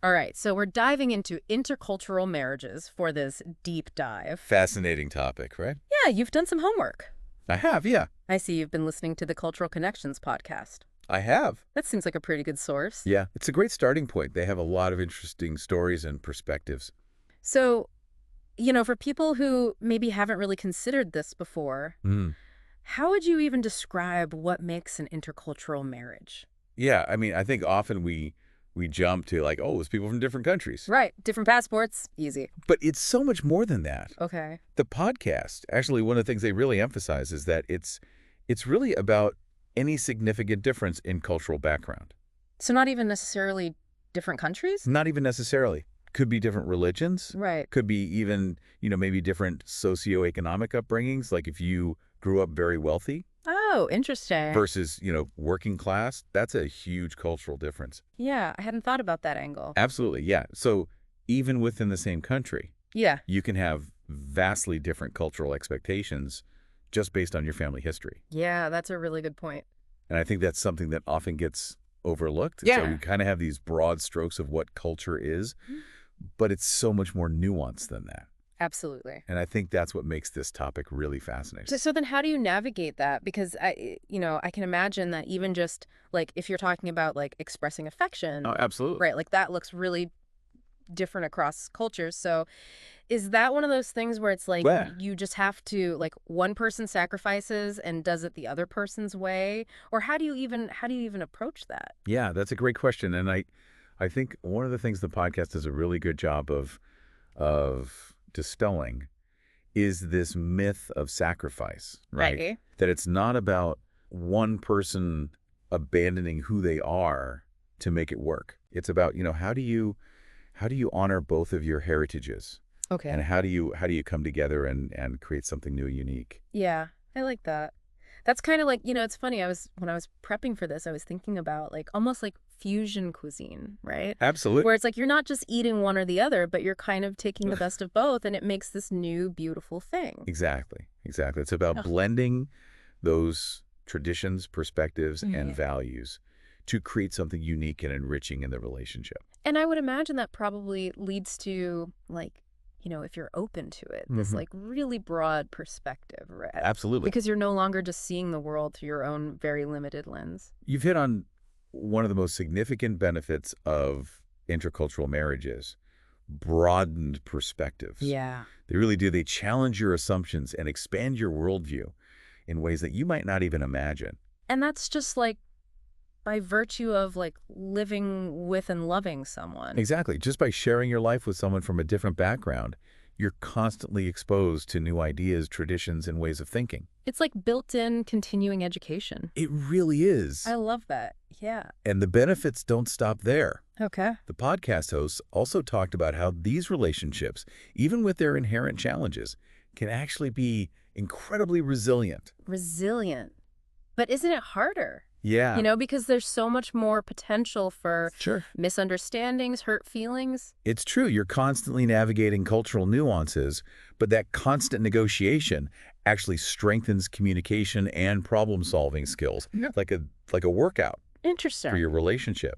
All right, so we're diving into intercultural marriages for this deep dive. Fascinating topic, right? Yeah, you've done some homework. I have, yeah. I see you've been listening to the Cultural Connections podcast. I have. That seems like a pretty good source. Yeah, it's a great starting point. They have a lot of interesting stories and perspectives. So, for people who maybe haven't really considered this before, Mm. how would you even describe what makes an intercultural marriage? Yeah, I mean, I think often we jump to like, oh, it's people from different countries. Right, different passports, easy. But it's so much more than that. Okay. The podcast, actually, one of the things they really emphasize is that it's really about any significant difference in cultural background. So not even necessarily different countries? Not even necessarily. Could be different religions. Right. Could be even, maybe different socioeconomic upbringings, like if you grew up very wealthy Oh, interesting. versus, working class. That's a huge cultural difference. Yeah, I hadn't thought about that angle. Absolutely, yeah. So even within the same country, Yeah. you can have vastly different cultural expectations just based on your family history. Yeah, that's a really good point. And I think that's something that often gets overlooked. Yeah. So we kind of have these broad strokes of what culture is, but it's so much more nuanced than that. Absolutely. And I think that's what makes this topic really fascinating. So then how do you navigate that? Because I can imagine that even just like if you're talking about like expressing affection, Oh, absolutely. right, like that looks really different across cultures. So is that one of those things where it's like Yeah. you just have to like one person sacrifices and does it the other person's way? Or how do you even approach that? Yeah, that's a great question. And I think one of the things the podcast does a really good job of dispelling is this myth of sacrifice, right? Right. That it's not about one person abandoning who they are to make it work. It's about, how do you honor both of your heritages? Okay. And how do you come together and create something new and unique? Yeah, I like that. That's kind of like, it's funny. When I was prepping for this, I was thinking about like almost like fusion cuisine, right? Absolutely. Where it's like you're not just eating one or the other, but you're kind of taking the best of both, and it makes this new, beautiful thing. Exactly. It's about Ugh. blending those traditions, perspectives, Yeah. and values to create something unique and enriching in the relationship. And I would imagine that probably leads to like, if you're open to it, this Mhm. like really broad perspective, right? Absolutely. Because you're no longer just seeing the world through your own very limited lens. You've hit on one of the most significant benefits of intercultural marriages: broadened perspectives. Yeah. They really do. They challenge your assumptions and expand your worldview in ways that you might not even imagine. And that's just like by virtue of like living with and loving someone. Exactly. Just by sharing your life with someone from a different background, you're constantly exposed to new ideas, traditions, and ways of thinking. It's like built-in continuing education. It really is. I love that. Yeah. And the benefits don't stop there. Okay. The podcast hosts also talked about how these relationships, even with their inherent challenges, can actually be incredibly resilient. Resilient. But isn't it harder? Yeah. Because there's so much more potential for Sure. misunderstandings, hurt feelings. It's true. You're constantly navigating cultural nuances, but that constant negotiation actually strengthens communication and problem-solving skills. Yeah. Like a workout Interesting. for your relationship,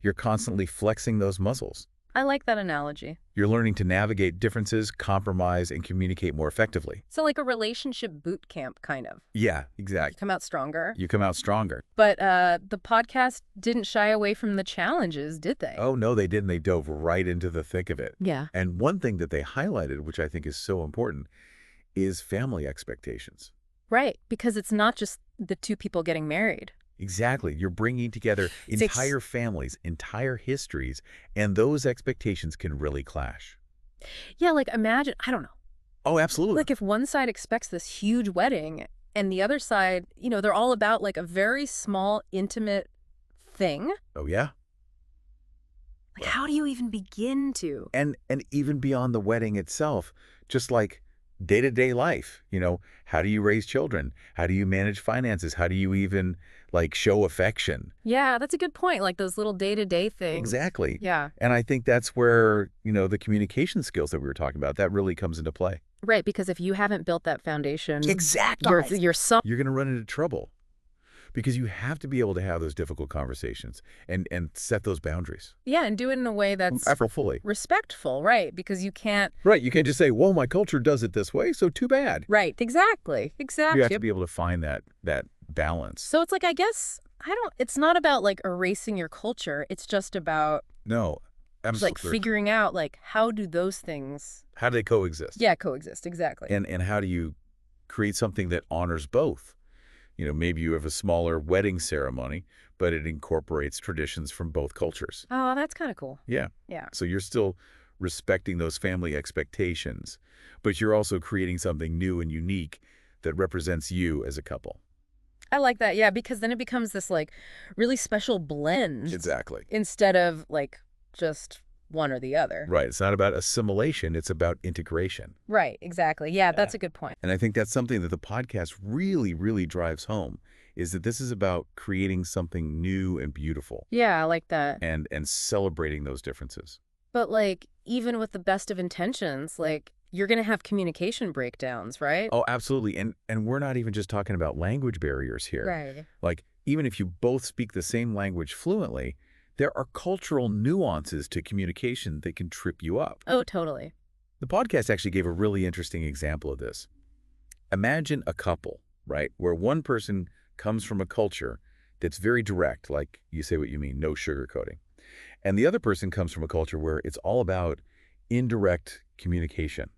You're constantly flexing those muscles. I like that analogy. You're learning to navigate differences, compromise, and communicate more effectively. So like a relationship boot camp, kind of. Yeah, You exactly. come out stronger. You come out stronger. But the podcast didn't shy away from the challenges, did they? Oh, no, they didn't. They dove right into the thick of it. Yeah. And one thing that they highlighted, which I think is so important, is family expectations. Right. Because it's not just the two people getting married. Exactly. You're bringing together entire families, entire histories, and those expectations can really clash. Yeah, like imagine, I don't know. Oh, absolutely. Like if one side expects this huge wedding and the other side, they're all about like a very small, intimate thing. Oh, yeah. Like how do you even begin to? And even beyond the wedding itself, just like day-to-day life, how do you raise children? How do you manage finances? How do you even show affection? Yeah, that's a good point. Like those little day-to-day things. Exactly. Yeah. And I think that's where, the communication skills that we were talking about, that really comes into play. Right, because if you haven't built that foundation, Exactly. you're You're going to run into trouble. Because you have to be able to have those difficult conversations and set those boundaries. Yeah, and do it in a way that's Effortfully. respectful, right? Because you can't. Right. You can't just say, well, my culture does it this way, so too bad. Right, exactly. You have Exactly. to be able to find that balance. So it's like, I guess, it's not about like erasing your culture. It's just about No, just like absolutely. figuring out like how do those things, How do they coexist? yeah, coexist. Exactly. And how do you create something that honors both? Maybe you have a smaller wedding ceremony, but it incorporates traditions from both cultures. Oh, that's kind of cool. Yeah. Yeah. So you're still respecting those family expectations, but you're also creating something new and unique that represents you as a couple. I like that. Yeah, because then it becomes this like really special blend Exactly. instead of like just one or the other. Right. It's not about assimilation. It's about integration. Right, exactly. Yeah, that's a good point. And I think that's something that the podcast really, really drives home, is that this is about creating something new and beautiful Yeah, I like that. and celebrating those differences. But like even with the best of intentions, like you're going to have communication breakdowns, right? Oh, absolutely. And we're not even just talking about language barriers here. Right. Like, even if you both speak the same language fluently, there are cultural nuances to communication that can trip you up. Oh, totally. The podcast actually gave a really interesting example of this. Imagine a couple, right, where one person comes from a culture that's very direct, like you say what you mean, no sugarcoating. And the other person comes from a culture where it's all about indirect communication.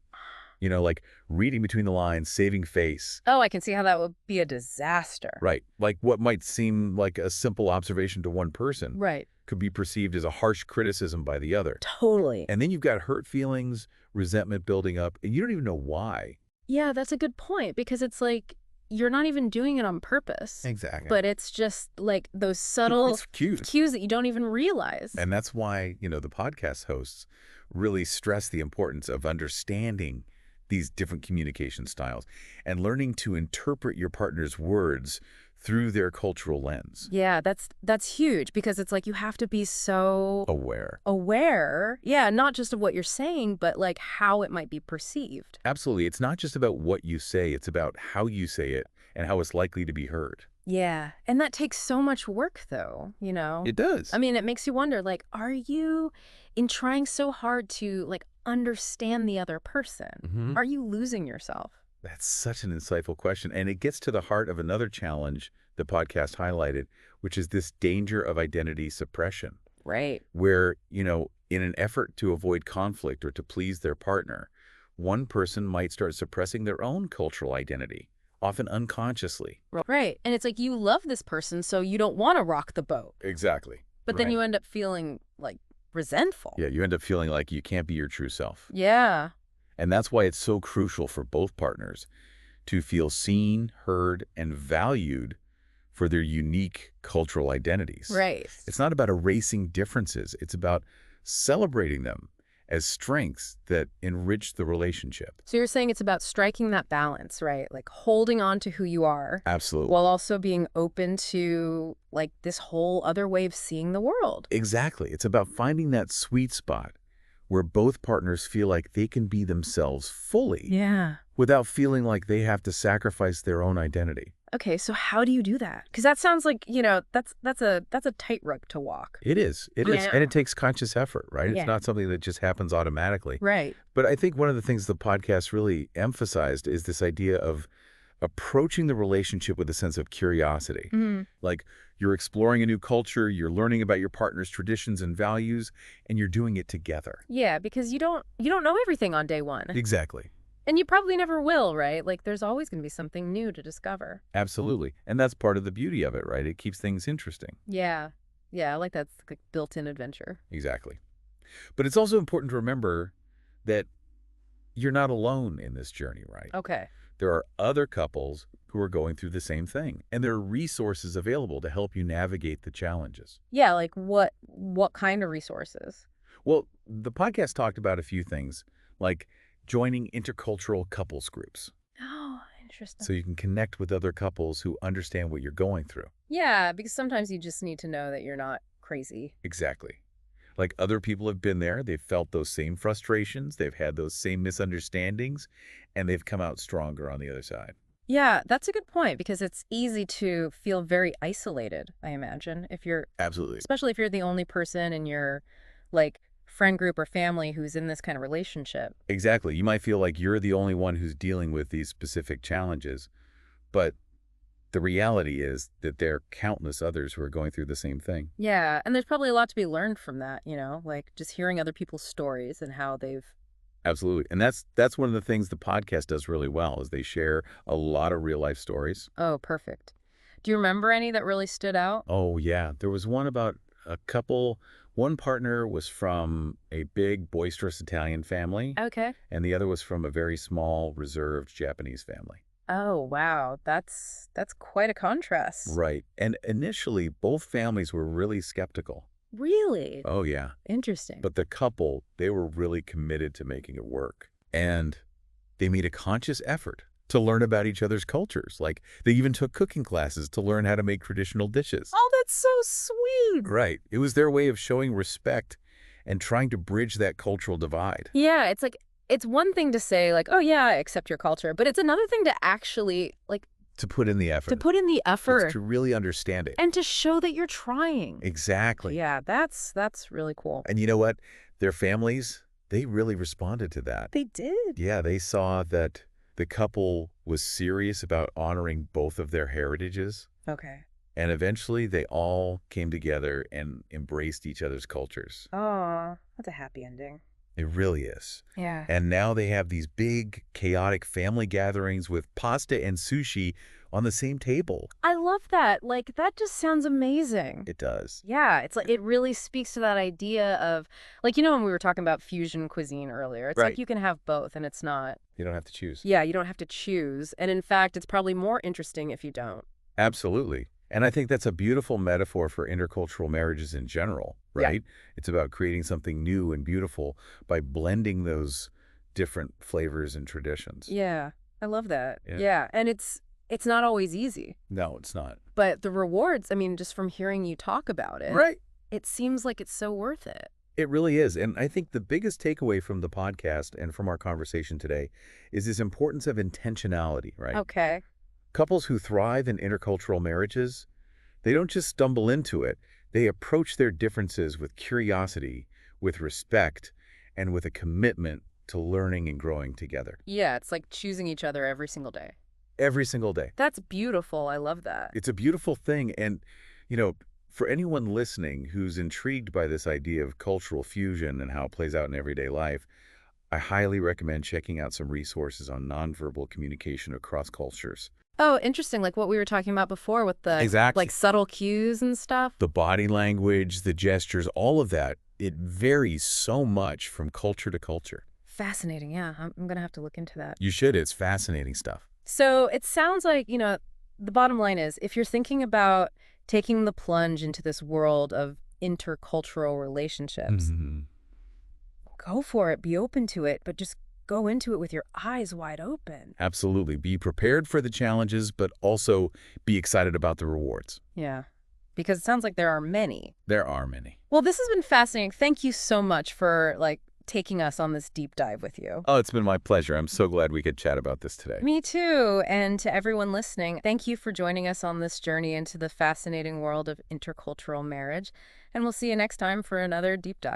Like reading between the lines, saving face. Oh, I can see how that would be a disaster. Right. Like what might seem like a simple observation to one person Right. could be perceived as a harsh criticism by the other. Totally. And then you've got hurt feelings, resentment building up, and you don't even know why. Yeah, that's a good point because it's like you're not even doing it on purpose. Exactly. But it's just like those subtle It's cute. cues that you don't even realize. And that's why, the podcast hosts really stress the importance of understanding these different communication styles and learning to interpret your partner's words through their cultural lens. Yeah, that's huge because it's like you have to be so Aware. yeah, not just of what you're saying, but like how it might be perceived. Absolutely. It's not just about what you say, it's about how you say it and how it's likely to be heard. Yeah, and that takes so much work though, It does. I mean, it makes you wonder, like, are you, in trying so hard to, like, understand the other person, are you losing yourself? That's such an insightful question. And it gets to the heart of another challenge the podcast highlighted, which is this danger of identity suppression, Right. where, in an effort to avoid conflict or to please their partner, one person might start suppressing their own cultural identity, often unconsciously. Right. And it's like you love this person, so you don't want to rock the boat. Exactly. But then you end up feeling, like, resentful. Yeah, you end up feeling like you can't be your true self. Yeah. And that's why it's so crucial for both partners to feel seen, heard, and valued for their unique cultural identities. Right. It's not about erasing differences. It's about celebrating them as strengths that enrich the relationship. So you're saying it's about striking that balance, right? Like holding on to who you are Absolutely. while also being open to like this whole other way of seeing the world. Exactly. It's about finding that sweet spot where both partners feel like they can be themselves fully without feeling like they have to sacrifice their own identity. Okay, so how do you do that? Because that sounds like, that's a tightrope to walk. It is. It is. And it takes conscious effort, right? Yeah. It's not something that just happens automatically. Right. But I think one of the things the podcast really emphasized is this idea of approaching the relationship with a sense of curiosity. Like you're exploring a new culture, you're learning about your partner's traditions and values, and you're doing it together. Yeah, because you don't know everything on day one. Exactly. And you probably never will, right? Like there's always going to be something new to discover. Absolutely. And that's part of the beauty of it, right? It keeps things interesting. Yeah. Yeah, I like that. It's like built-in adventure. Exactly. But it's also important to remember that you're not alone in this journey, right? Okay. There are other couples who are going through the same thing, and there are resources available to help you navigate the challenges. Yeah, like what kind of resources? Well, the podcast talked about a few things, like joining intercultural couples groups, Oh, interesting. so you can connect with other couples who understand what you're going through. Yeah, because sometimes you just need to know that you're not crazy. Exactly. Like other people have been there, they've felt those same frustrations, they've had those same misunderstandings, and they've come out stronger on the other side. Yeah, that's a good point because it's easy to feel very isolated, I imagine, if you're, Absolutely. especially if you're the only person in your like friend group or family who's in this kind of relationship. Exactly. You might feel like you're the only one who's dealing with these specific challenges, but the reality is that there are countless others who are going through the same thing. Yeah, and there's probably a lot to be learned from that, like just hearing other people's stories and how they've. Absolutely. And that's one of the things the podcast does really well is they share a lot of real life stories. Oh, perfect. Do you remember any that really stood out? Oh yeah, there was one about a couple. One partner was from a big boisterous Italian family, Okay. and the other was from a very small reserved Japanese family. Oh, wow. That's quite a contrast. Right. And initially both families were really skeptical. Really? Oh yeah. Interesting. But the couple, they were really committed to making it work. And they made a conscious effort to learn about each other's cultures. Like, they even took cooking classes to learn how to make traditional dishes. Oh, that's so sweet. Right. It was their way of showing respect and trying to bridge that cultural divide. Yeah, it's like it's one thing to say like, "Oh yeah, I accept your culture," but it's another thing to actually like To put in the to effort. put in the It's effort to really understand it. and to show that you're trying. Exactly. Yeah, that's really cool. And you know what? Their families, they really responded to that. They did. Yeah, they saw that the couple was serious about honoring both of their heritages. Okay. And eventually they all came together and embraced each other's cultures. Oh, that's a happy ending. It really is. Yeah. And now they have these big, chaotic family gatherings with pasta and sushi on the same table. I love that. Like that just sounds amazing. It does. Yeah, it's like it really speaks to that idea of like when we were talking about fusion cuisine earlier. It's like Right. you can have both and it's not. You don't have to choose. Yeah, you don't have to choose. And in fact, it's probably more interesting if you don't. Absolutely. And I think that's a beautiful metaphor for intercultural marriages in general, Yeah. right? It's about creating something new and beautiful by blending those different flavors and traditions. Yeah. I love that. Yeah. Yeah, and it's not always easy. No, it's not. But the rewards, I mean, just from hearing you talk about it, Right. it seems like it's so worth it. It really is. And I think the biggest takeaway from the podcast and from our conversation today is this importance of intentionality, right? Okay. Couples who thrive in intercultural marriages, they don't just stumble into it. They approach their differences with curiosity, with respect, and with a commitment to learning and growing together Yeah, it's like choosing each other every single day. every single day. That's beautiful. I love that. It's a beautiful thing. And, you know, for anyone listening who's intrigued by this idea of cultural fusion and how it plays out in everyday life, I highly recommend checking out some resources on nonverbal communication across cultures. Oh, interesting. Like what we were talking about before with the Exactly. like subtle cues and stuff. The body language, the gestures, all of that, it varies so much from culture to culture. Fascinating. Yeah, I'm going to have to look into that. You should. It's fascinating stuff. So it sounds like, the bottom line is if you're thinking about taking the plunge into this world of intercultural relationships, Mhm. go for it, be open to it, but just go into it with your eyes wide open. Absolutely. Be prepared for the challenges, but also be excited about the rewards. Yeah, because it sounds like there are many. There are many. Well, this has been fascinating. Thank you so much for taking us on this deep dive with you. Oh, it's been my pleasure. I'm so glad we could chat about this today. Me too. And to everyone listening, thank you for joining us on this journey into the fascinating world of intercultural marriage. And we'll see you next time for another deep dive.